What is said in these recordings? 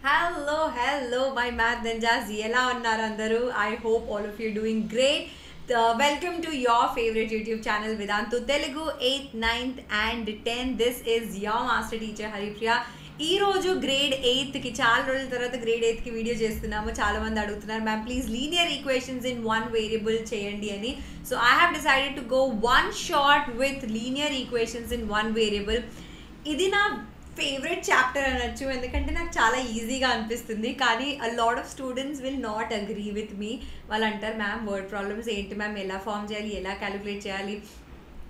Hello, my math ninjas. ఎలా ఉన్నారు అందరూ? I hope all of you are doing great. Welcome to your favorite YouTube channel Vedantu Telugu 8th, 9th and 10th. This is your master teacher Haripriya. ఈ రోజు grade 8th కి చాలా రోజుల తర్వాత grade 8th కి వీడియో చేస్తున్నాము. చాలా మంది అడుగుతున్నారు ma'am please linear equations in one variable చేయండి అని. So I have decided to go one shot with linear equations in one variable. ఇది నా ఫేవరెట్ చాప్టర్ అనొచ్చు, ఎందుకంటే నాకు చాలా ఈజీగా అనిపిస్తుంది. కానీ a lot of students will not agree with me. వాళ్ళు అంటారు మ్యామ్ వర్డ్ ప్రాబ్లమ్స్ ఏంటి మ్యామ్, ఎలా ఫామ్ చేయాలి, ఎలా క్యాలిక్యులేట్ చేయాలి,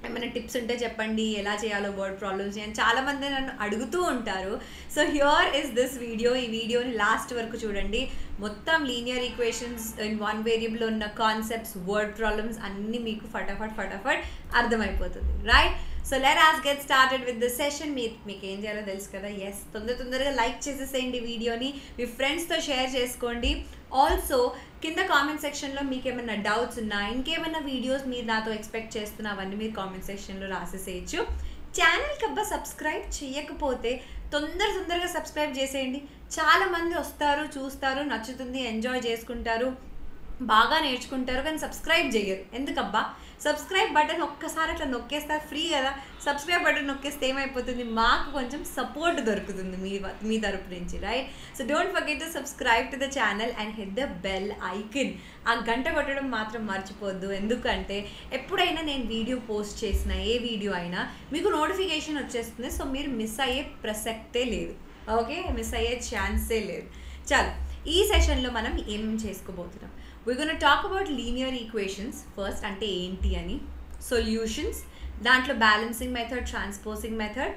ఏమైనా టిప్స్ ఉంటే చెప్పండి, ఎలా చేయాలో వర్డ్ ప్రాబ్లమ్స్ అని చాలామంది నన్ను అడుగుతూ ఉంటారు. So here is this video. ఈ వీడియోని లాస్ట్ వరకు చూడండి. మొత్తం linear equations in one variable ఉన్న కాన్సెప్ట్స్, వర్డ్ ప్రాబ్లమ్స్ అన్నీ మీకు ఫటాఫట్ అర్థమైపోతుంది, right? So let us get started with the session. మీకు ఏం చేయాలో తెలుసు కదా. ఎస్, తొందరగా లైక్ చేసేసేయండి వీడియోని, మీ ఫ్రెండ్స్తో షేర్ చేసుకోండి. ఆల్సో కింద కామెంట్ సెక్షన్లో మీకు ఏమైనా డౌట్స్ ఉన్నా, ఇంకేమైనా వీడియోస్ మీరు నాతో ఎక్స్పెక్ట్ చేస్తున్నా అవన్నీ మీరు కామెంట్ సెక్షన్లో రాసేసేయచ్చు. ఛానల్కి అబ్బా సబ్స్క్రైబ్ చేయకపోతే తొందరగా సబ్స్క్రైబ్ చేసేయండి. చాలామంది వస్తారు, చూస్తారు, నచ్చుతుంది, ఎంజాయ్ చేసుకుంటారు, బాగా నేర్చుకుంటారు, కానీ సబ్స్క్రైబ్ చేయరు. ఎందుకబ్బా? సబ్స్క్రైబ్ బటన్ ఒక్కసారి అట్లా నొక్కేస్తారు, ఫ్రీ కదా. సబ్స్క్రైబ్ బటన్ నొక్కేస్తే ఏమైపోతుంది, మాకు కొంచెం సపోర్ట్ దొరుకుతుంది మీ తరపు నుంచి, right? So don't forget to subscribe to the channel and hit the bell icon. ఆ గంట కొట్టడం మాత్రం మర్చిపోద్దు, ఎందుకంటే ఎప్పుడైనా నేను వీడియో పోస్ట్ చేసిన ఏ వీడియో అయినా మీకు నోటిఫికేషన్ వచ్చేస్తుంది. సో మీరు మిస్ అయ్యే ప్రసక్తే లేదు, ఓకే? మిస్ అయ్యే ఛాన్సే లేదు. చాలు, ఈ సెషన్లో మనం ఏం చేసుకోబోతున్నాం? we're going to talk about linear equations first, అంటే ఏంటి అని, solutions, దాంట్లో balancing method, transposing method,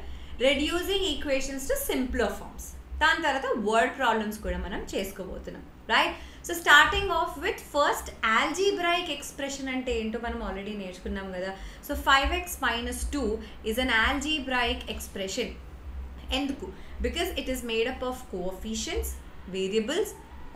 reducing equations to simpler forms, దాని తర్వాత word problems కూడా మనం చేసుకోబోతున్నాం, right? So starting off with first algebraic expression అంటే ఏంటో మనం ఆల్రెడీ నేర్చుకున్నాం కదా. So 5x minus 2 is an algebraic expression. ఎందుకు? Because it is made up of coefficients, variables,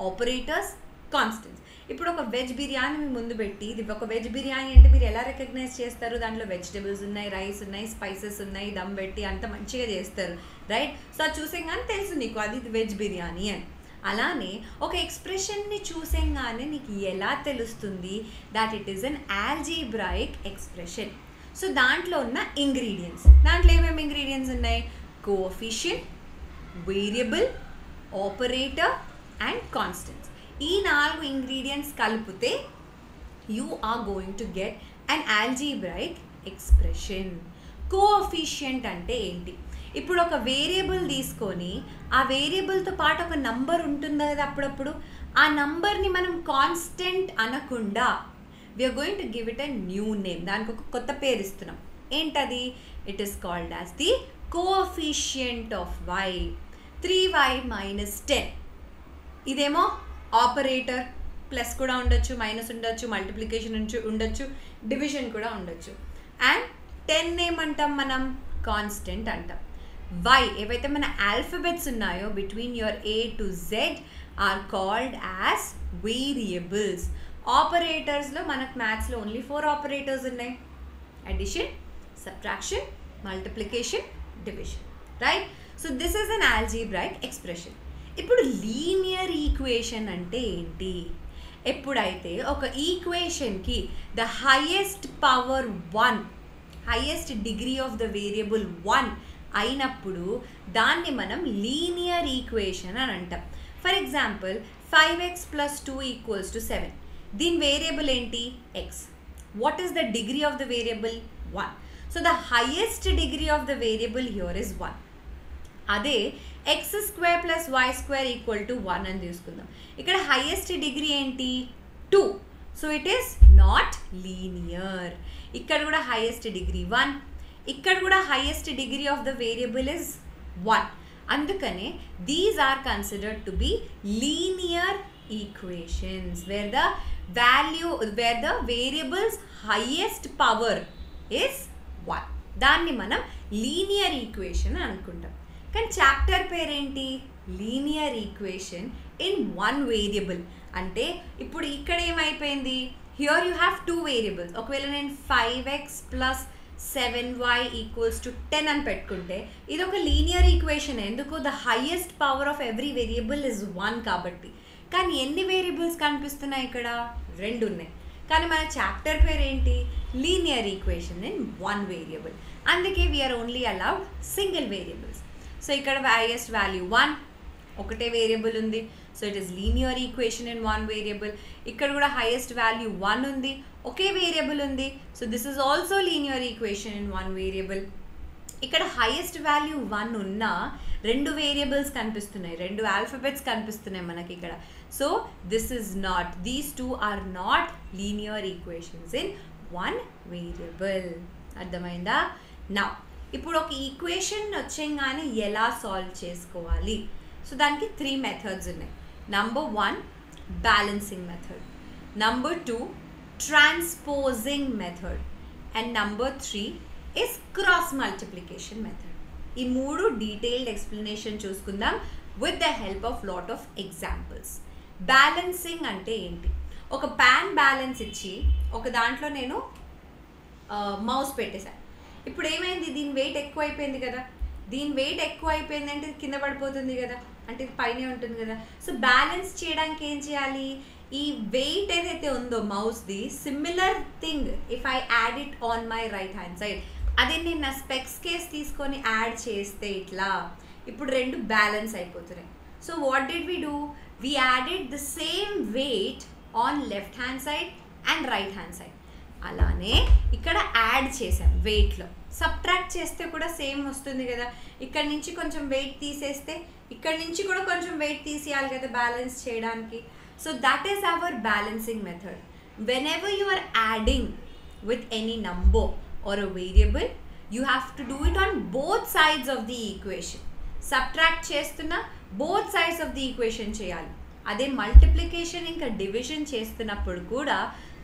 operators, constants. ఇప్పుడు ఒక వెజ్ బిర్యానీ మీ ముందు పెట్టి, ఇది ఒక వెజ్ బిర్యానీ అంటే మీరు ఎలా రికగ్నైజ్ చేస్తారు? దాంట్లో వెజిటబుల్స్ ఉన్నాయి, రైస్ ఉన్నాయి, స్పైసెస్ ఉన్నాయి, దమ్ పెట్టి అంత మంచిగా చేస్తారు, రైట్? సో అది చూసేగానే తెలుసు నీకు అది వెజ్ బిర్యానీ అని. అలానే ఒక ఎక్స్ప్రెషన్ని చూసేగానే నీకు ఎలా తెలుస్తుంది that it is an algebraic expression? So దాంట్లో ఉన్న ఇంగ్రీడియంట్స్, దాంట్లో ఏమేమి ఇంగ్రీడియంట్స్ ఉన్నాయి? Coefficient, variable, operator and constants. ఈ 4 ఇంగ్రీడియంట్స్ కలిపితే you are going to get an algebraic expression. Coefficient అంటే ఏంటి? ఇప్పుడు ఒక వేరియబుల్ తీసుకొని ఆ వేరియబుల్తో పాటు ఒక నంబర్ ఉంటుంది కదా, అప్పుడప్పుడు ఆ నంబర్ని మనం కాన్స్టెంట్ అనకుండా we're going to give it a new name, దానికి ఒక కొత్త పేరు ఇస్తున్నాం. ఏంటది? It is called as the coefficient of y. 3y minus 10. ఇదేమో ఆపరేటర్, ప్లస్ కూడా ఉండొచ్చు, మైనస్ ఉండొచ్చు, మల్టిప్లికేషన్ ఉండొచ్చు, డివిజన్ కూడా ఉండొచ్చు. అండ్ 10 ఏమంటాం మనం? కాన్స్టెంట్ అంటాం. y ఏవైతే మన ఆల్ఫబెట్స్ ఉన్నాయో between your A to Z are called as variables. ఆపరేటర్స్లో మనకు మ్యాథ్స్లో ఓన్లీ 4 ఆపరేటర్స్ ఉన్నాయి: addition, subtraction, multiplication, division, right? So this is an algebraic expression. ఇప్పుడు లీనియర్ ఈక్వేషన్ అంటే ఏంటి? ఎప్పుడైతే ఒక ఈక్వేషన్కి the highest power 1, highest degree of the variable 1 అయినప్పుడు దాన్ని మనం లీనియర్ ఈక్వేషన్ అని అంటాం. For example 5x plus 2 equals to 7. దీని వేరియబుల్ ఏంటి? x. What is the degree of the variable? 1. So the highest degree of the variable here is 1. అదే x² + y² = 1 అని తీసుకుందాం. ఇక్కడ హైయెస్ట్ డిగ్రీ ఏంటి? 2. So it is not linear. ఇక్కడ కూడా highest degree 1, ఇక్కడ కూడా highest degree of the variable is 1. అందుకనే these are considered to be linear equations where the variables highest power is 1. దాన్ని మనం లీనియర్ ఈక్వేషన్ అనుకుంటాం. కానీ చాప్టర్ పేరేంటి? Linear equation in one variable. అంటే ఇప్పుడు ఇక్కడ ఏమైపోయింది? Here you have 2 variables. ఒకవేళ నేను 5x plus 7y equals to 10 అని పెట్టుకుంటే ఇది ఒక లీనియర్ ఈక్వేషన్. ఎందుకు? The highest power of every variable is 1 కాబట్టి. కానీ ఎన్ని వేరియబుల్స్ కనిపిస్తున్నాయి ఇక్కడ? 2 ఉన్నాయి. కానీ మన చాప్టర్ పేరు ఏంటి? Linear equation in 1 variable. అందుకే we are only allowed single variables. So ఇక్కడ హైయెస్ట్ వాల్యూ 1, ఒకటే వేరియబుల్ ఉంది. So it is linear equation in 1 variable. ఇక్కడ కూడా హైయెస్ట్ వాల్యూ 1 ఉంది, ఒకే వేరియబుల్ ఉంది. So this is also linear equation in 1 variable. ఇక్కడ హైయెస్ట్ వాల్యూ 1 ఉన్న 2 వేరియబుల్స్ కనిపిస్తున్నాయి, 2 ఆల్ఫాబెట్స్ కనిపిస్తున్నాయి మనకి ఇక్కడ. So this is not, these 2 are not linear equations in 1 variable. అర్థమైందా? నా ఇప్పుడు ఒక ఈక్వేషన్ వచ్చేగానే ఎలా సాల్వ్ చేసుకోవాలి? సో దానికి 3 మెథడ్స్ ఉన్నాయి. Number 1 balancing method, number 2 transposing method, and number 3 is cross multiplication method. ఈ 3 డీటెయిల్డ్ ఎక్స్ప్లెనేషన్ చూసుకుందాం with the help of lot of examples. Balancing అంటే ఏంటి? ఒక ప్యాన్ బ్యాలెన్స్ ఇచ్చి ఒక దాంట్లో నేను మౌస్ పెట్టేశాను. ఇప్పుడు ఏమైంది? దీని వెయిట్ ఎక్కువ అయిపోయింది కదా. దీని వెయిట్ ఎక్కువ అయిపోయింది అంటే కింద పడిపోతుంది కదా, అంటే ఇది పైనే ఉంటుంది కదా. సో బ్యాలెన్స్ చేయడానికి ఏం చేయాలి? ఈ వెయిట్ ఏదైతే ఉందో మౌస్ది, similar thing if I add it on my right hand side, అదే నేను నా స్పెక్స్ కేస్ తీసుకొని యాడ్ చేస్తే ఇట్లా ఇప్పుడు 2 బ్యాలెన్స్ అయిపోతున్నాయి. So what did we do? We added the same weight on left hand side and right hand side. అలానే ఇక్కడ యాడ్ చేసాం వెయిట్లో. సబ్ట్రాక్ట్ చేస్తే కూడా సేమ్ వస్తుంది కదా. ఇక్కడ నుంచి కొంచెం వెయిట్ తీసేస్తే ఇక్కడ నుంచి కూడా కొంచెం వెయిట్ తీసేయాలి కదా బ్యాలెన్స్ చేయడానికి. So that is our balancing method. Whenever you are adding with any number or a variable, you have to do it on both sides of the equation. Subtract చేస్తున్నా both sides of the equation చేయాలి. అదే multiplication ఇంకా division చేస్తున్నప్పుడు కూడా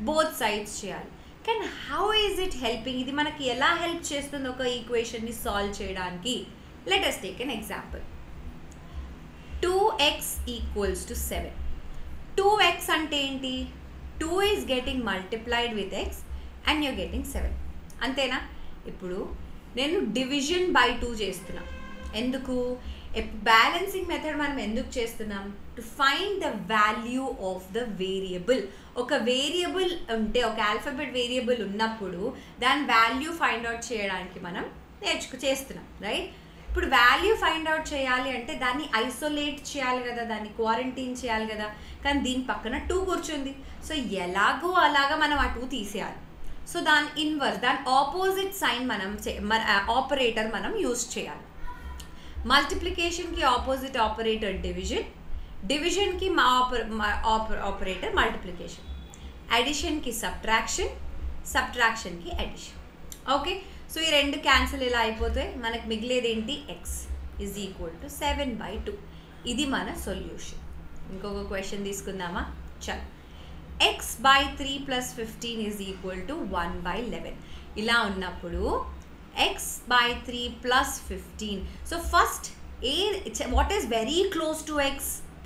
both sides చేయాలి. కానీ how is it helping? ఇది మనకి ఎలా హెల్ప్ చేస్తుంది ఒక ఈక్వేషన్ని సాల్వ్ చేయడానికి? Let us take an example. 2x equals to 7. 2x అంటే ఏంటి? 2 is getting multiplied with x and you're getting 7. అంతేనా? ఇప్పుడు నేను డివిజన్ బై 2 చేస్తున్నా. ఎందుకు? బ్యాలెన్సింగ్ మెథడ్ మనం ఎందుకు చేస్తున్నాం? To find the value of the variable. ఒక వేరియబుల్ ఉంటే, ఒక ఆల్ఫాబెట్ వేరియబుల్ ఉన్నప్పుడు దాని వాల్యూ ఫైండ్ అవుట్ చేయడానికి మనం చేస్తున్నాం, రైట్? ఇప్పుడు వాల్యూ ఫైండ్ అవుట్ చేయాలి అంటే దాన్ని ఐసోలేట్ చేయాలి కదా, దాన్ని క్వారంటైన్ చేయాలి కదా. కానీ దీని పక్కన 2 కూర్చుంది. సో ఎలాగో అలాగా మనం ఆ 2 తీసేయాలి. సో దాని ఇన్వర్స్, దాని ఆపోజిట్ సైన్ మనం ఆపరేటర్ మనం యూజ్ చేయాలి. మల్టిప్లికేషన్కి ఆపోజిట్ ఆపరేటర్ డివిజన్, డివిజన్కి ఆపరేటర్ మల్టిప్లికేషన్, అడిషన్కి సబ్ట్రాక్షన్, సబ్ట్రాక్షన్కి అడిషన్. ఓకే, సో ఈ 2 క్యాన్సిల్ ఇలా అయిపోతాయి. మనకు మిగిలేది ఏంటి? x is equal to 7/2. ఇది మన సొల్యూషన్. ఇంకొక క్వశ్చన్ తీసుకుందామా? చల్, x/3 + 15 ఈజ్ ఈక్వల్ టు 1/11. ఇలా ఉన్నప్పుడు x/3 + 15. So first what is very close to x?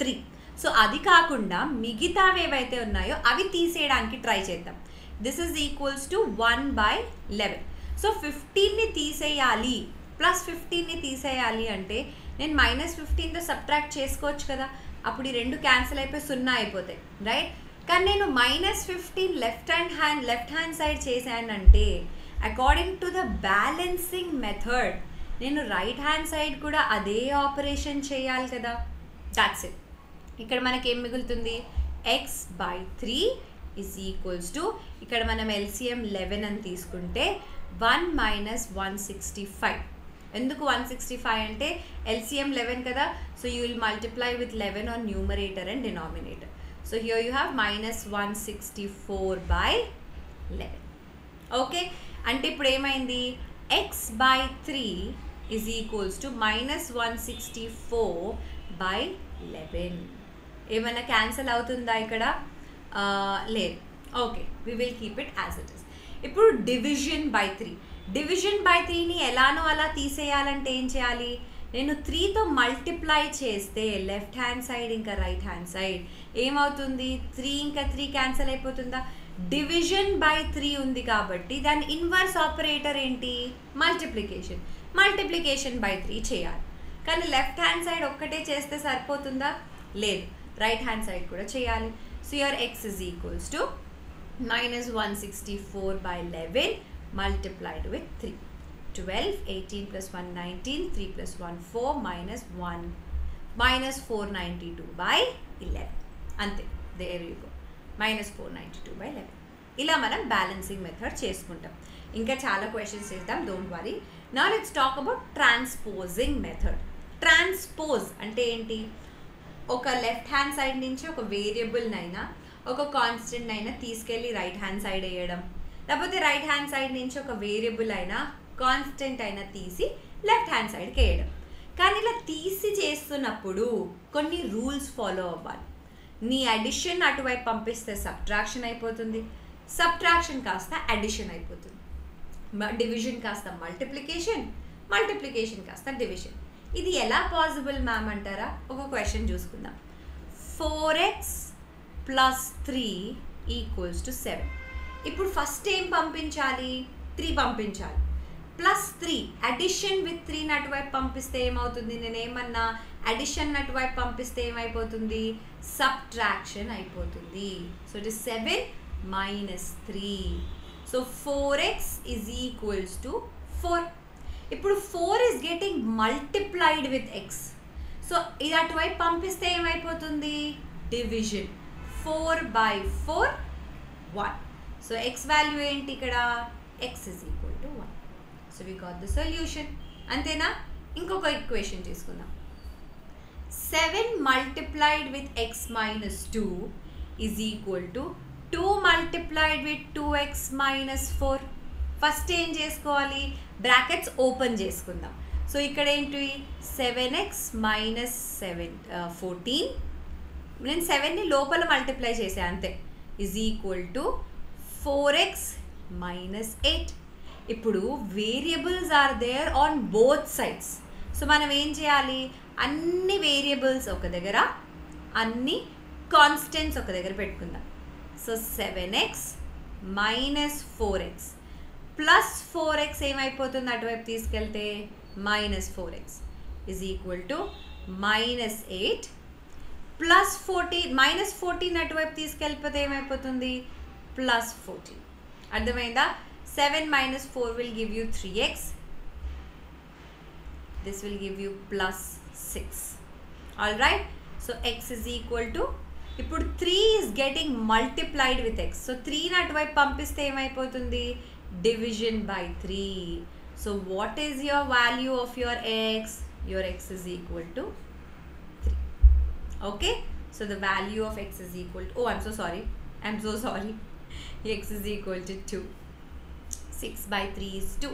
3. So అది కాకుండా మిగతావి ఏవైతే ఉన్నాయో అవి తీసేయడానికి ట్రై చేద్దాం. This is equals to 1/11. So 15ని తీసేయాలి, +15ని తీసేయాలి అంటే నేను -15తో సబ్ట్రాక్ట్ చేసుకోవచ్చు కదా. అప్పుడు ఈ 2 క్యాన్సిల్ అయిపోయి 0 అయిపోతాయి, రైట్? కానీ నేను -15 లెఫ్ట్ హ్యాండ్ సైడ్ చేశానంటే according to the balancing method నేను రైట్ హ్యాండ్ సైడ్ కూడా అదే ఆపరేషన్ చేయాలి కదా. That's it. ఇక్కడ మనకి ఏం మిగులుతుంది? x/3 ఈజ్ ఈక్వల్స్ టు, ఇక్కడ మనం LCM 11 అని తీసుకుంటే 1 - 165. ఎందుకు 165 అంటే LCM 11 కదా. So you will multiply with 11 on numerator and denominator. So here you have -164/11. Okay, అంటే ఇప్పుడు ఏమైంది? x/3 is equals to -164/11. ఏమైనా క్యాన్సిల్ అవుతుందా ఇక్కడ? లేదు. Okay, we will keep it as it is. ఇప్పుడు డివిజన్ బై 3. డివిజన్ బై 3ని ఎలానో అలా తీసేయాలంటే ఏం చేయాలి? నేను 3తో మల్టిప్లై చేస్తే లెఫ్ట్ హ్యాండ్ సైడ్ ఇంకా రైట్ హ్యాండ్ సైడ్ ఏమవుతుంది? 3 ఇంకా 3 క్యాన్సిల్ అయిపోతుందా? డివిజన్ బై 3 ఉంది కాబట్టి దాని ఇన్వర్స్ ఆపరేటర్ ఏంటి? మల్టిప్లికేషన్. మల్టిప్లికేషన్ బై 3 చేయాలి. కానీ లెఫ్ట్ హ్యాండ్ సైడ్ ఒక్కటే చేస్తే సరిపోతుందా? లేదు, రైట్ హ్యాండ్ సైడ్ కూడా చేయాలి. So your ex is equals to -164 by 11 multiplied with 3. 12, 18 plus 1, 19, 3 plus 1, 4, minus 492 by 11. అంతే, there you go. -492 by 11. ఇలా మనం బ్యాలెన్సింగ్ మెథడ్ చేసుకుంటాం. ఇంకా చాలా క్వశ్చన్స్ చేద్దాం, don't worry. Now let's talk about transposing method. Transpose అంటే ఏంటి? ఒక లెఫ్ట్ హ్యాండ్ సైడ్ నుంచి ఒక వేరియబుల్నైనా ఒక కాన్స్టెంట్ అయినా తీసుకెళ్ళి రైట్ హ్యాండ్ సైడ్ వేయడం, లేకపోతే రైట్ హ్యాండ్ సైడ్ నుంచి ఒక వేరియబుల్ అయినా కాన్స్టెంట్ అయినా తీసి లెఫ్ట్ హ్యాండ్ సైడ్కి వేయడం. కానీ ఇలా తీసి చేస్తున్నప్పుడు కొన్ని రూల్స్ ఫాలో అవ్వాలి. నీ అడిషన్ అటువైపు పంపిస్తే సబ్ట్రాక్షన్ అయిపోతుంది, సబ్ట్రాక్షన్ కాస్త అడిషన్ అయిపోతుంది, డివిజన్ కాస్త మల్టిప్లికేషన్, మల్టిప్లికేషన్ కాస్త డివిజన్. ఇది ఎలా పాసిబుల్ మ్యామ్ అంటారా? ఒక క్వశ్చన్ చూసుకుందాం. 4x + 3 = 7. ఇప్పుడు ఫస్ట్ ఏం పంపించాలి? 3 పంపించాలి. +3 అడిషన్ విత్ 3 అటువైపు పంపిస్తే ఏమవుతుంది? నేనేమన్నా అడిషన్ అటువైపు పంపిస్తే ఏమైపోతుంది? సబ్ట్రాక్షన్ అయిపోతుంది. So it is 7 - 3. So 4x = 4. ఇప్పుడు 4 is getting multiplied with x. So ఇది అటువైపు పంపిస్తే ఏమైపోతుంది? Division. 4 by 4 1. So x value ఏంటి ఇక్కడ? x = 1. So we got the solution. అంతేనా? ఇంకొక ఈక్వేషన్ తీసుకుందాం. 7 multiplied with x - 2 = 2 multiplied with 2x - 4. First ఏం చేసుకోవాలి? బ్రాకెట్స్ ఓపెన్ చేసుకుందాం. సో ఇక్కడ ఏంటి? 7x - 14. నేను 7ని లోపల మల్టిప్లై చేసా అంతే. = 4x - 8. ఇప్పుడు variables are there on both sides. So మనం ఏం చేయాలి? అన్ని వేరియబుల్స్ ఒక దగ్గర, అన్ని కాన్స్టెంట్స్ ఒక దగ్గర పెట్టుకుందాం. సో 7x - 4x + 4x ఏమైపోతుంది? అటువైపు తీసుకెళ్తే -4x = -8 + 14 -14 అటువైపు తీసుకెళ్ళిపోతే ఏమైపోతుంది? +14. అర్థమైందా? 7 - 4 will give you 3x. This will give you +6. All right. So x = ఇప్పుడు 3 is getting multiplied with x. So 3 అటువైపు పంపిస్తే ఏమైపోతుంది? Division by 3. So what is your value of your x? Your x = 3. Okay. So the value of x = oh, I'm so sorry. X = 2. 6 by 3 is 2.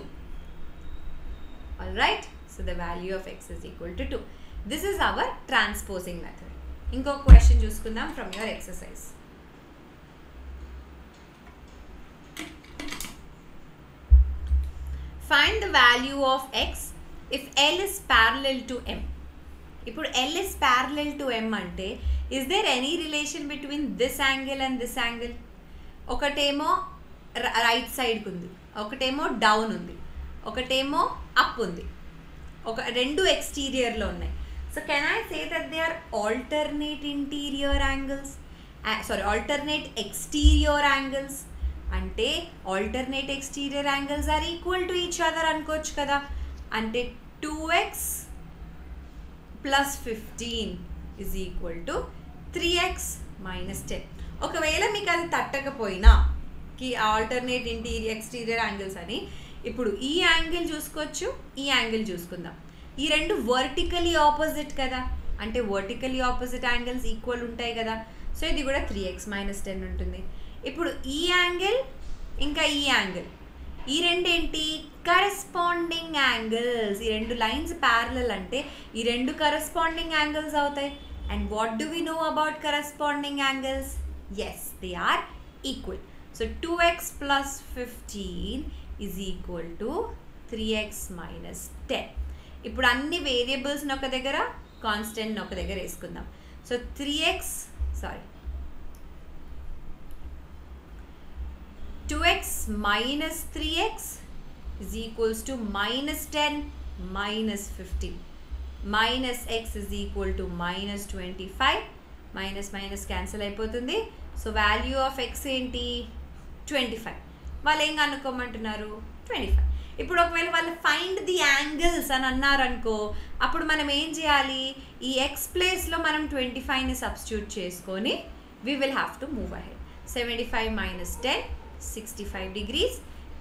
All right. So the value of x = 2. This is our transposing method. ఇంకో question చూసుకుందాం from your exercise. Find the value of x if L is parallel to M. ఇప్పుడు L is parallel to M అంటే is there any relation between this angle and this angle? ఒకటేమో right సైడ్కి ఉంది, ఒకటేమో down ఉంది, ఒకటేమో up ఉంది, రెండు ఎక్స్టీరియర్లో ఉన్నాయి. So can I say that they are alternate interior angles? Alternate exterior angles అంటే alternate exterior angles are equal to each other అనుకోవచ్చు కదా. అంటే 2x + 15 = 3x - 10. ఒకవేళ మీకు అది తట్టకపోయినా కి ఆల్టర్నేట్ ఎక్స్టీరియర్ యాంగిల్స్ అని, ఇప్పుడు ఈ యాంగిల్ చూసుకోవచ్చు, ఈ యాంగిల్ చూసుకుందాం. ఈ రెండు వర్టికలీ ఆపోజిట్ కదా, అంటే వర్టికలీ ఆపోజిట్ యాంగిల్స్ ఈక్వల్ ఉంటాయి కదా. సో ఇది కూడా 3x - 10 ఉంటుంది. ఇప్పుడు ఈ యాంగిల్ ఇంకా ఈ యాంగిల్, ఈ రెండు ఏంటి? Corresponding angles. ఈ రెండు లైన్స్ ప్యారలల్ అంటే ఈ రెండు కరెస్పాండింగ్ యాంగిల్స్ అవుతాయి. And what do we know about corresponding angles? Yes, they are equal. So 2x + 15 = 3x - 10. ఇప్పుడు అన్ని వేరియబుల్స్ని ఒక దగ్గర, కాన్స్టెంట్ని ఒక దగ్గర వేసుకుందాం. So 3x 2x minus 3x is equals to minus 10 minus 15. Minus x is equal to minus 25. Minus minus cancel అయిపోతుంది. So value of x ఏంటి 25. వాళ్ళు ఏం కనుక్కోమంటున్నారు 25. ఇప్పుడు ఒకవేళ వాళ్ళు ఫైండ్ ది యాంగిల్స్ అని అన్నారనుకో, అప్పుడు మనం ఏం చేయాలి, ఈ ఎక్స్ ప్లేస్లో మనం 25ని సబ్స్టిట్యూట్ చేసుకొని we will have to move ahead. 75 minus 10 65 degrees,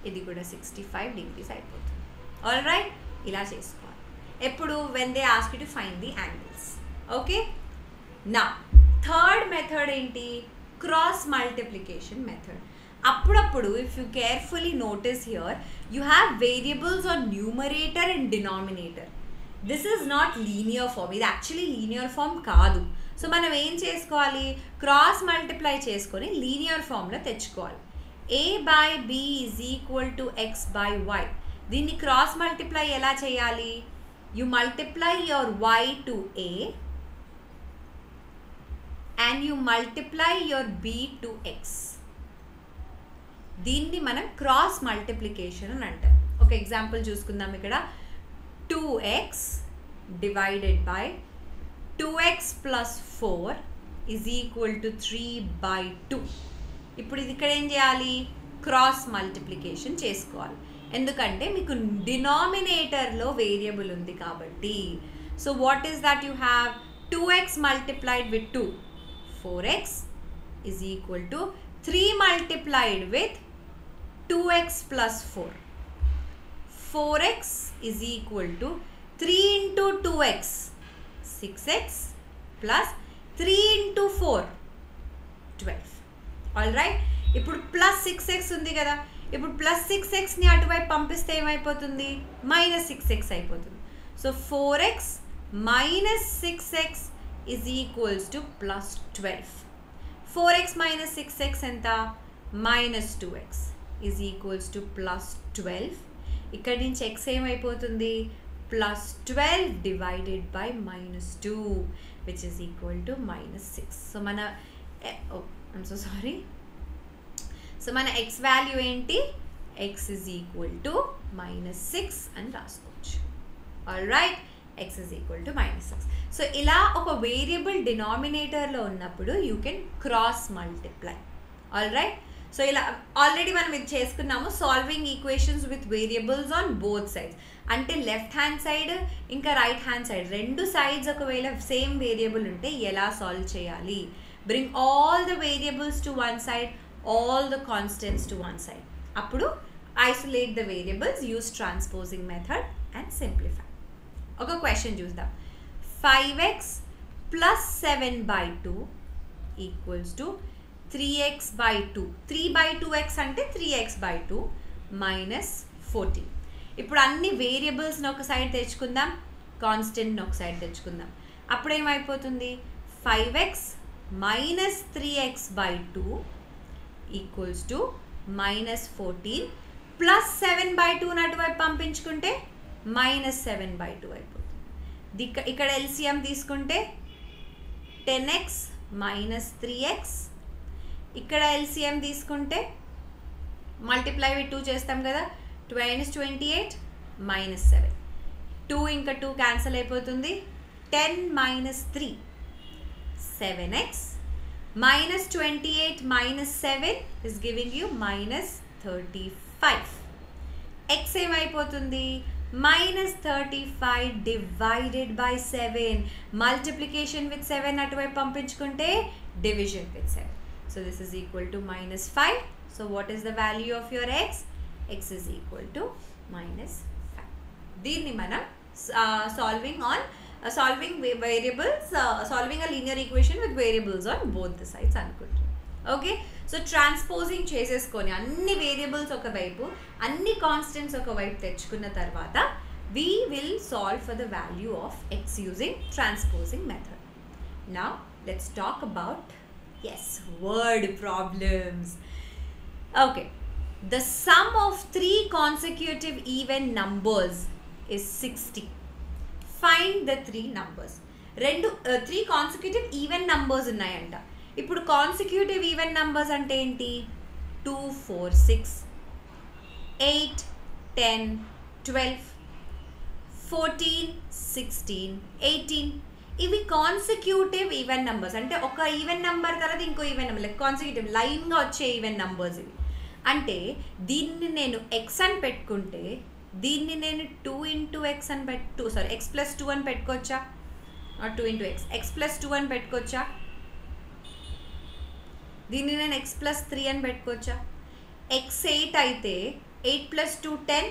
ఇది కూడా 65 degrees అయిపోతుంది. ఆల్ రైట్, ఇలా చేసుకోవాలి ఎప్పుడు when they ask you to find the angles. Okay, నా థర్డ్ మెథడ్ ఏంటి, క్రాస్ మల్టిప్లికేషన్ మెథడ్. అప్పుడప్పుడు if you carefully notice here, you have variables on numerator and denominator. This is not linear form, ఇది actually linear form కాదు. సో మనం ఏం చేసుకోవాలి, cross multiply చేసుకొని లీనియర్ ఫామ్లో తెచ్చుకోవాలి. a by b is equal to x by y. దీన్ని క్రాస్ మల్టిప్లై ఎలా చేయాలి, you multiply your y to a and you multiply your b to x. దీన్ని మనం క్రాస్ మల్టిప్లికేషన్ అని అంటాం. ఒక ఎగ్జాంపుల్ చూసుకుందాం. ఇక్కడ 2x divided by 2x plus 4 is equal to 3 by 2. ఇప్పుడు ఇది ఇక్కడ ఏం చేయాలి, క్రాస్ మల్టిప్లికేషన్ చేసుకోవాలి. ఎందుకంటే మీకు డినామినేటర్లో వేరియబుల్ ఉంది కాబట్టి. So what is that you have, 2x multiplied with 2, 4x is equal to 3 multiplied with 2x plus 4. 4x is equal to 3 into 2x, 6x plus 3 into 4, 12. All right, ఇప్పుడు plus 6x ఉంది కదా, ఇప్పుడు plus 6xని అటువైపు పంపిస్తే ఏమైపోతుంది, minus 6x అయిపోతుంది. So 4x minus 6x is equals to plus 12. 4x minus 6x ఎంత, minus 2x is equals to plus 12. ఇక్కడ నుంచి x ఏమైపోతుంది, plus 12 divided by minus 2 which is equal to minus 6. So మన I'm so sorry. So మన x value ఏంటి, x is equal to minus 6 అని రాసుకోవచ్చు. All right, x is equal to minus 6. So ఇలా ఒక వేరియబుల్ డినామినేటర్లో ఉన్నప్పుడు you can cross multiply. All right, so ఇలా already మనం ఇది చేసుకున్నాము, solving equations with variables on both sides. అంటే లెఫ్ట్ హ్యాండ్ సైడ్ ఇంకా రైట్ హ్యాండ్ సైడ్ రెండు సైడ్స్ ఒకవేళ సేమ్ వేరియబుల్ ఉంటే ఎలా సాల్వ్ చేయాలి, bring all the variables to one side, all the constants to one side. అప్పుడు isolate the variables, use transposing method and simplify. ఒక question చూద్దాం. 5x plus 7 by 2 equals to 3x by 2. 3 by 2x అంటే 3x by 2 minus 14. ఇప్పుడు అన్ని వేరియబుల్స్ని ఒక side తెచ్చుకుందాం, కాన్స్టెంట్ని ఒక side తెచ్చుకుందాం. అప్పుడు ఏమైపోతుంది, 5x minus 3x by 2 equals to minus 14 plus 7 by 2 అటువైపు పంపించుకుంటే minus 7 by 2 అయిపోతుంది. ఇక్కడ LCM తీసుకుంటే 10x minus 3x, ఇక్కడ LCM తీసుకుంటే మల్టిప్లై విత్ 2 చేస్తాం కదా, 28 minus 7, 2 ఇంకా 2 క్యాన్సిల్ అయిపోతుంది, 10 minus 3, 7x minus 28 minus 7 is giving you minus 35. x ఏమైపోతుంది, minus 35 divided by 7. Multiplication with 7 అటువైపు పంపించుకుంటే division with 7. So this is equal to minus 5. So what is the value of your x? X is equal to minus 5. దీన్ని మనం solving variables, solving a linear equation with variables on both the sides అనుకుంటాం. Okay, so transposing చేసేసుకొని అన్ని variables ఒకవైపు అన్ని constants ఒకవైపు తెచ్చుకున్న తర్వాత we will solve for the value of x using transposing method. Now let's talk about word problems. Okay, the sum of 3 consecutive even numbers is 60. Find the 3 numbers. 3 consecutive even numbers ఉన్నాయంట. ఇప్పుడు consecutive even numbers అంటే ఏంటి, 2, 4, 6, 8, 10, 12, 14, 16, 18. ఇవి consecutive even numbers, అంటే ఒక even number తర్వాత ఇంకో even number, like consecutive లైన్గా వచ్చే ఈవెన్ నెంబర్స్ ఇవి. అంటే దీన్ని నేను ఎక్స్ అని పెట్టుకుంటే దీన్ని నేను 2 into x అని x plus 2 అని పెట్టుకోవచ్చా? 2 into x plus 2 అని పెట్టుకోవచ్చా? దీన్ని నేను x plus 3 అని పెట్టుకోవచ్చా? x 8 అయితే 8 plus 2 10,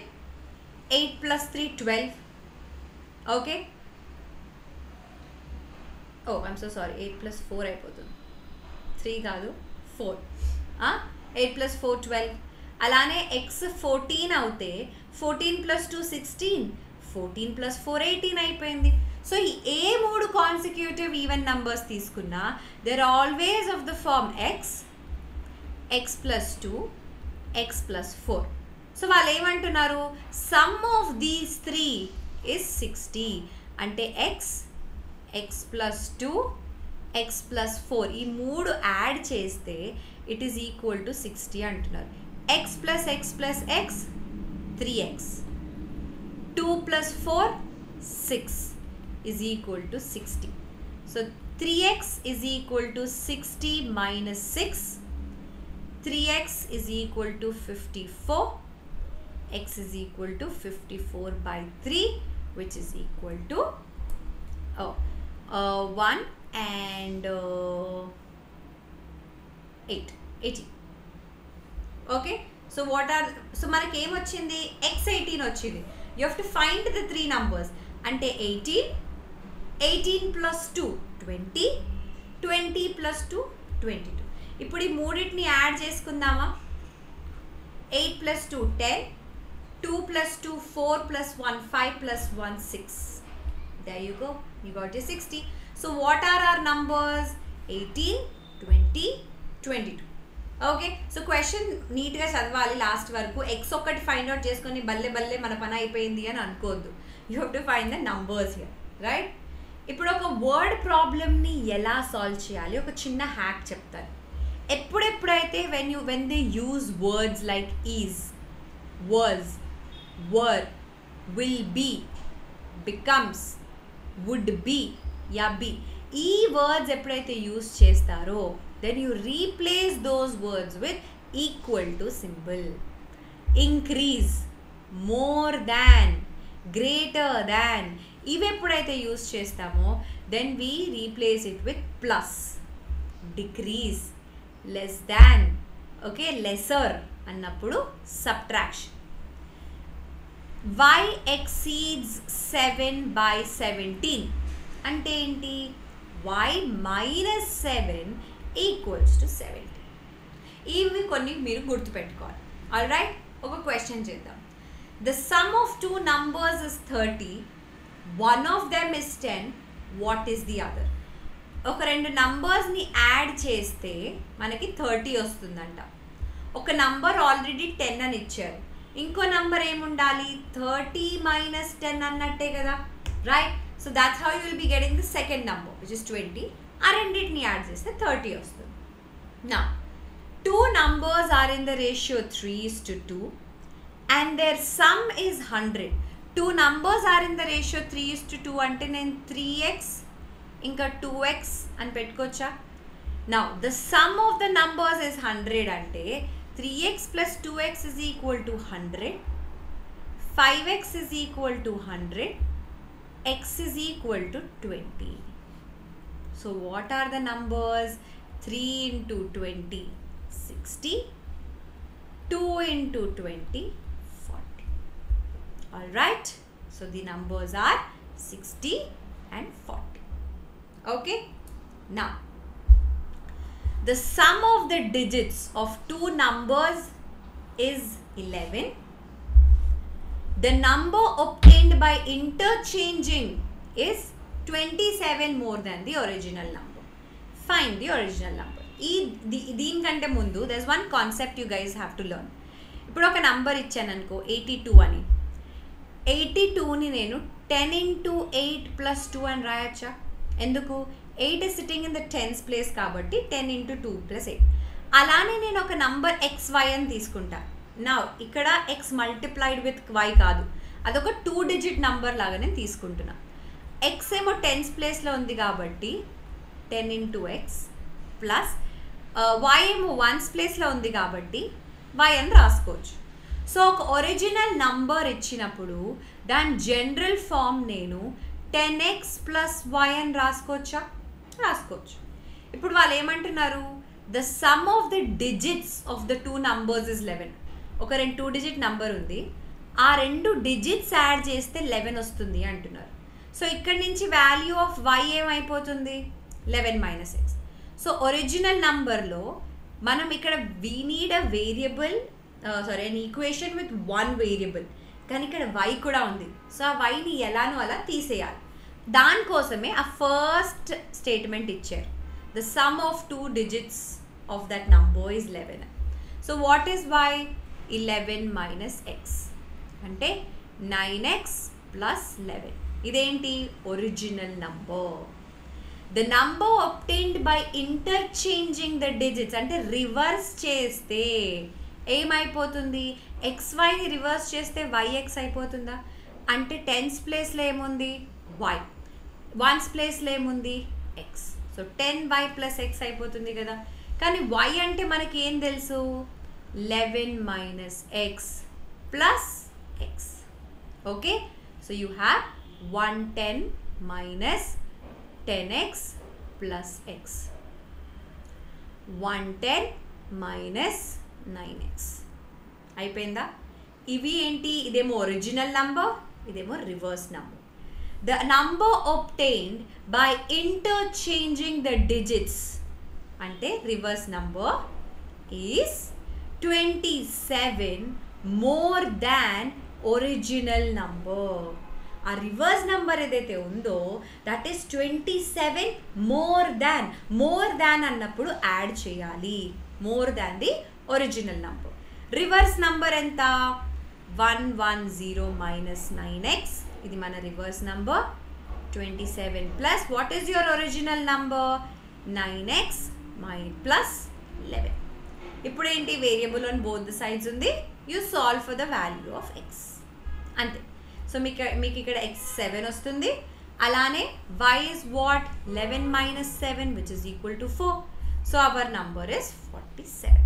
8 plus 3 12. Okay, I'm so sorry, 8 plus 4 అయిపోతుంది, 3 కాదు 4. 8 plus 4 12. అలానే x 14 అవుతే 14 plus 2 16, 14 plus 4 18 అయిపోయింది. సో ఈ ఏ 3 కాన్సిక్యూటివ్ ఈవెన్ నంబర్స్ తీసుకున్నా there always of the form x plus 2, x plus 4. సో వాళ్ళు ఏమంటున్నారు, సమ్ ఆఫ్ దీస్ 3 is 60. అంటే x plus 2, x plus 4 ఈ 3 యాడ్ చేస్తే ఇట్ ఈస్ ఈక్వల్ టు 60 అంటున్నారు. x plus x plus x 3x, 2 plus 4 6 is equal to 60. So 3x is equal to 60 minus 6. 3x is equal to 54. X is equal to 54 by 3, which is equal to 1 and 8, 80. Okay, so మనకి ఏం వచ్చింది, x 18 వచ్చింది. You have to find the 3 numbers. అంటే 18 plus 2 20, 20 plus 2 22. ఇప్పుడు ఈ మూడింటిని add చేసుకుందామా? 8 plus 2 10, 2 plus 2 4 plus 1 5 plus 1 6. There you go, you got your 60. So what are our numbers? 18, 20, 22. Okay, so question నీట్గా చదవాలి లాస్ట్ వరకు. ఎక్స్ ఒక్కటి ఫైండ్ అవుట్ చేసుకొని బల్లె మన పని అయిపోయింది అని అనుకోవద్దు. You have to find the numbers here, right? ఇప్పుడు ఒక వర్డ్ ప్రాబ్లమ్ని ఎలా సాల్వ్ చేయాలి ఒక చిన్న హ్యాక్ చెప్తాను. ఎప్పుడైతే when they use words like is, was, were, will be, becomes, would be, యా బీ, ఈ వర్డ్స్ ఎప్పుడైతే యూజ్ చేస్తారో then you replace those words with equal to symbol. Increase, more than, greater than, ఇవి ఎప్పుడైతే use చేస్తామో then we replace it with plus. Decrease, less than, okay, lesser అన్నప్పుడు subtraction. y exceeds 7 by 17 అంటే ఏంటి? y minus 7 equals to 70. ఇవి కొన్ని మీరు గుర్తుపెట్టుకోవాలి. ఆల్ రైట్, ఒక క్వశ్చన్ చేద్దాం. The sum of 2 numbers is 30, one of them is 10, what is the other? ఒక 2 నంబర్స్ని యాడ్ చేస్తే మనకి 30 వస్తుందంట. ఒక నంబర్ ఆల్రెడీ 10 అని ఇచ్చారు, ఇంకో నంబర్ ఏముండాలి? 30 minus 10 అన్నట్టే కదా, right? So that's how you will be getting the second number which is 20. ఆ రెండింటిని యాడ్ చేస్తే 30 వస్తుంది. నా 2 numbers are in the ratio 3:2 and their sum is 100. 2 numbers are in the ratio 3:2 అంటే నేను 3x ఇంకా 2x అని పెట్టుకోవచ్చా? Now the sum of the numbers is 100 అంటే 3x plus 2x is equal to 100, 5x is equal to 100, x is equal to 20. So what are the numbers? 3 into 20 60, 2 into 20 40. All right, so the numbers are 60 and 40. Okay, now the sum of the digits of 2 numbers is 11. The number obtained by interchanging is 27 more than the original number. Find the original number. దీనికంటే ముందు there is one concept you guys have to learn. ఇప్పుడు ఒక number ఇచ్చాను అనుకో 82 అని, 82ని నేను 10 into 8 plus 2 అని రాయొచ్చా? ఎందుకు? 8 is sitting in the tens place కాబట్టి 10 into 2 plus 8. అలానే నేను ఒక నంబర్ XY అని తీసుకుంటా. నా ఇక్కడ X మల్టిప్లైడ్ విత్ Y కాదు, అదొక 2 డిజిట్ నంబర్ లాగా నేను తీసుకుంటున్నా. X ఏమో టెన్స్ ప్లేస్లో ఉంది కాబట్టి 10 into X ప్లస్ Y ఏమో వన్స్ ప్లేస్లో ఉంది కాబట్టి Y అని రాసుకోవచ్చు. సో ఒక ఒరిజినల్ నంబర్ ఇచ్చినప్పుడు దాని జనరల్ ఫామ్ నేను 10x ప్లస్ Y అని రాసుకోవచ్చా? రాసుకోవచ్చు. ఇప్పుడు వాళ్ళు ఏమంటున్నారు, the sum of the digits of the 2 numbers is 11. ఒక 2 డిజిట్ నంబర్ ఉంది, ఆ 2 డిజిట్స్ యాడ్ చేస్తే 11 వస్తుంది అంటున్నారు. సో ఇక్కడ నుంచి వాల్యూ ఆఫ్ Y ఏమైపోతుంది? 11 minus x. సో ఒరిజినల్ నంబర్లో మనం ఇక్కడ we need a variable an equation with 1 variable, కానీ ఇక్కడ Y కూడా ఉంది. సో ఆ Yని ఎలానో అలా తీసేయాలి. దానికోసమే ఆ ఫస్ట్ స్టేట్మెంట్ ఇచ్చారు, the sum of 2 digits of that number is 11. So what is Y? 11 minus x అంటే 9x plus 11. ఇదేంటి? Original number. The number obtained by interchanging the digits అంటే రివర్స్ చేస్తే ఏమైపోతుంది? XYని రివర్స్ చేస్తే YX అయిపోతుందా? అంటే టెన్స్ ప్లేస్లో ఏముంది? Y. వన్స్ ప్లేస్లో ఏముంది? X. So 10y plus x అయిపోతుంది కదా. కానీ y అంటే మనకి ఏం తెలుసు? 11 minus x plus x. Okay, so you have 110 minus 10x plus x. 110 minus 9x అయిపోయిందా? ఇవి ఏంటి? ఇదేమో ఒరిజినల్ నంబర్, ఇదేమో reverse number. The number obtained by interchanging the digits అంటే reverse number is 27 more than original number. ఆ reverse number ఏదైతే ఉందో that is 27 more than అన్నప్పుడు యాడ్ చేయాలి, more than the original number. Reverse number ఎంత? 110 minus 9x, ఇది మన reverse number. 27 plus what is your original number? 9x plus 11. ఇప్పుడు ఏంటి? Variable on both the sides ఉంది, you solve for the value of x అంతే. So మీకు ఇక్కడ x 7 వస్తుంది. అలానే y is what? 11 minus 7 which is equal to 4. So our number is 47.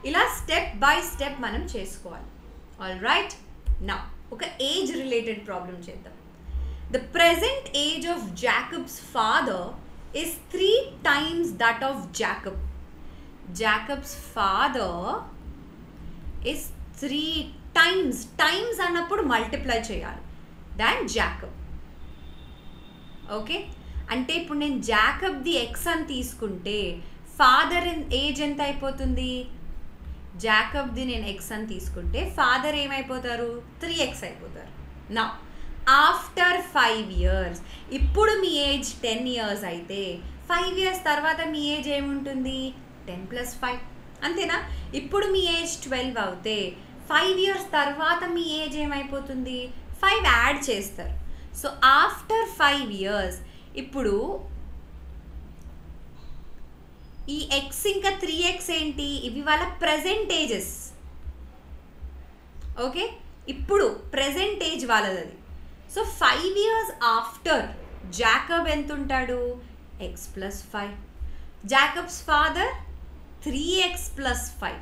ఇలా step by step మనం చేసుకోవాలి. ఆల్ రైట్, నౌ ఒక ఏజ్ రిలేటెడ్ ప్రాబ్లం చేద్దాం. The present age of Jacob's father is 3 times that of Jacob. Jacob's father is 3 times అన్నప్పుడు multiply చేయాలి దాన్ Jacob. Okay, అంటే ఇప్పుడు నేను జాకబ్ది ఎక్స్ అని తీసుకుంటే ఫాదర్ ఏజ్ ఎంత అయిపోతుంది? జాకబ్ది నేను ఎక్స్ అని తీసుకుంటే ఫాదర్ ఏమైపోతారు? 3x అయిపోతారు. నా ఆఫ్టర్ 5 years, ఇప్పుడు మీ ఏజ్ 10 years అయితే 5 years తర్వాత మీ ఏజ్ ఏముంటుంది? 10 plus 5 అంతేనా? ఇప్పుడు మీ ఏజ్ 12 అవుతే 5 years తర్వాత మీ ఏజ్ ఏమైపోతుంది? 5 యాడ్ చేస్తారు. సో ఆఫ్టర్ 5 years ఇప్పుడు ఈ ఎక్స్ ఇంకా 3x ఏంటి? ఇవి వాళ్ళ ప్రెజెంట్ ఏజెస్. ఓకే, ఇప్పుడు ప్రెజెంట్ ఏజ్ వాళ్ళది అది. సో 5 years ఆఫ్టర్ జాకబ్ ఎంత ఉంటాడు? x plus 5. Jacob's father 3x plus 5.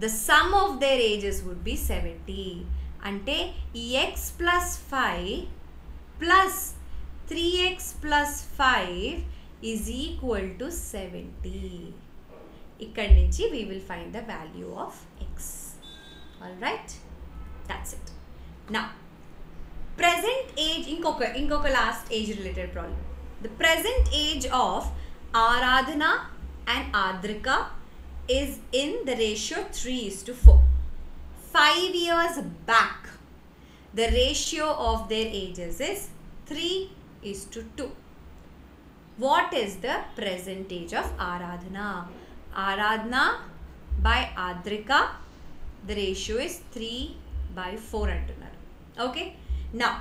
The sum of their ages would be 70. అంటే ఈ x plus 5 plus 3x plus 5 is equal to 70. ఇక్కడి నుంచి we will find the value of x. All right, that's it. Now present age, ఇంకొక last age related problem. The present age of ఆరాధన and Adrika is in the ratio 3:4. 5 years back, the ratio of their ages is 3:2. What is the present age of Aradhana? Aradhana by Adrika, the ratio is 3/4 antunaru. Okay, now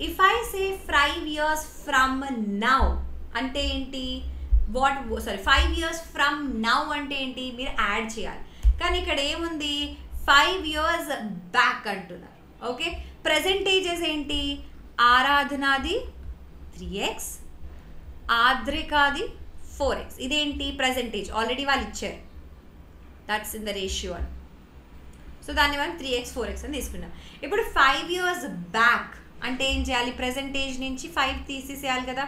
if I say 5 years from now ante enti? Sorry 5 years from now అంటే ఏంటి, మీరు add చేయాలి. కానీ ఇక్కడ ఏముంది, 5 years back అంటున్నారు. Okay, ప్రజెంటేజెస్ ఏంటి, ఆరాధనాది 3x, ఆద్రికాది 4x. ఇదేంటి ప్రజెంటేజ్, ఆల్రెడీ వాళ్ళు ఇచ్చారు, దట్స్ ఇన్ ద రేషియో అని. సో దాన్ని మనం 3x 4x అని తీసుకున్నాం. ఇప్పుడు 5 years బ్యాక్ అంటే ఏం చేయాలి, ప్రజెంటేజ్ నుంచి 5 తీసేసేయాలి కదా.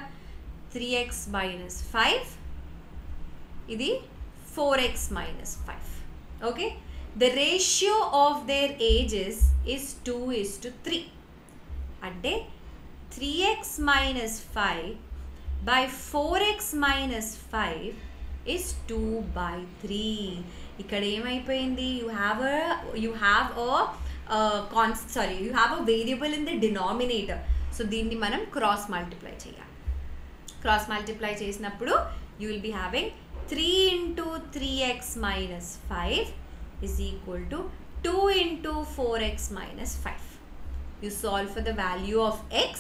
3x - 5, ఇది 4x - 5. Okay, the ratio of their ages is 2:3. అంటే 3x - 5 by 4x - 5 is 2/3. ఇక్కడ ఏమైపోయింది, you have a variable in the denominator. So దీన్ని మనం క్రాస్ మల్టిప్లై చేయాలి. క్రాస్ మల్టిప్లై చేసినప్పుడు you will be having 3 × 3x - 5 is equal to 2 × 4x - 5. You solve for the value of x.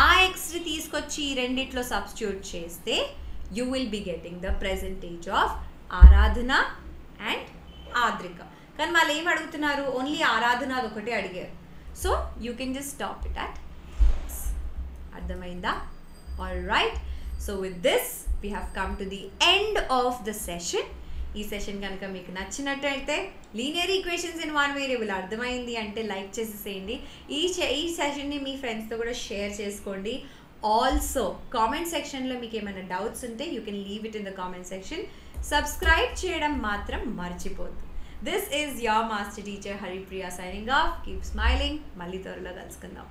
ఆ ఎక్స్ని తీసుకొచ్చి ఈ రెండిట్లో సబ్స్టిట్యూట్ చేస్తే you will be getting the percentage of Aradhana and Adrika. కానీ వాళ్ళు ఏం అడుగుతున్నారు, ఓన్లీ ఆరాధన ఒకటే అడిగారు. So you can just stop it at x. అర్థమైందా? All right, so with this we have come to the end of the session. ఈ session కనుక మీకు నచ్చినట్టయితే, linear equations in one variable అర్థమైంది అంటే లైక్ చేసేసేయండి. ఈ సెషన్ని మీ ఫ్రెండ్స్తో కూడా షేర్ చేసుకోండి. ఆల్సో కామెంట్ సెక్షన్లో మీకు ఏమైనా డౌట్స్ ఉంటే you can leave it in the comment section. Subscribe చేయడం మాత్రం మర్చిపోద్దు. This is your master teacher Haripriya signing off. Keep smiling. మళ్ళీ త్వరలో కలుసుకుందాం.